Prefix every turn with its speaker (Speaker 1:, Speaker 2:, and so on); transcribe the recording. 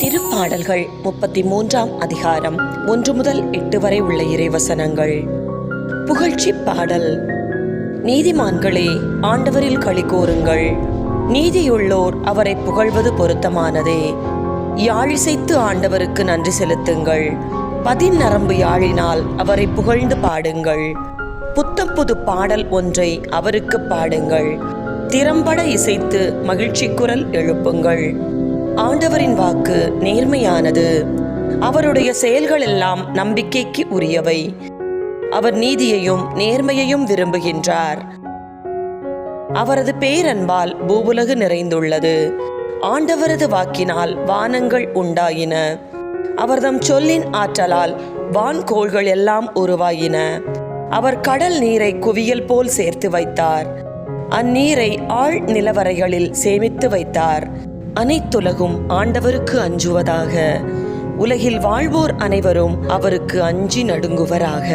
Speaker 1: திருப்பாடல்கள் 33ஆம் அதிகாரம் 1 முதல் 8 வரை உள்ள இறைவசனங்கள். புகழ்ச்சி பாடல். நீதிமான்களே, ஆண்டவரில் களி கூறுங்கள். நீதியுள்ளோர் அவரை புகழ்வது பொருத்தமானதே. யாழிசைத்து ஆண்டவருக்கு நன்றி செலுத்துங்கள். பதிநரம்பு யாழினால் அவரை புகழ்ந்து பாடுங்கள். புத்தம் புது பாடல் ஒன்றை அவருக்கு பாடுங்கள். திறம்பட இசைத்து மகிழ்ச்சி குரல் எழுப்புங்கள். ஆண்டவரின் வாக்கு நேர்மையானது, அவருடைய செயல்கள் எல்லாம் நம்பிக்கைக்கு உரியவை. அவர் நீதியையும் நேர்மையையும் விரும்புகின்றார். அவரது பேரன்பால் பூவுலகு நிறைந்துள்ளது. ஆண்டவரது வாக்கினால் வானங்கள் உண்டாயின. அவர்தம் சொல்லின் ஆற்றலால் வான்கோள்கள் எல்லாம் உருவாயின. அவர் கடல் நீரை குவியல் போல் சேர்த்து வைத்தார். அந்நீரை ஆழ் நிலவரைகளில் சேமித்து வைத்தார். அனைத்துலகும் ஆண்டவருக்கு அஞ்சுவதாக. உலகில் வாழ்வோர் அனைவரும் அவருக்கு அஞ்சி நடுங்குவராக.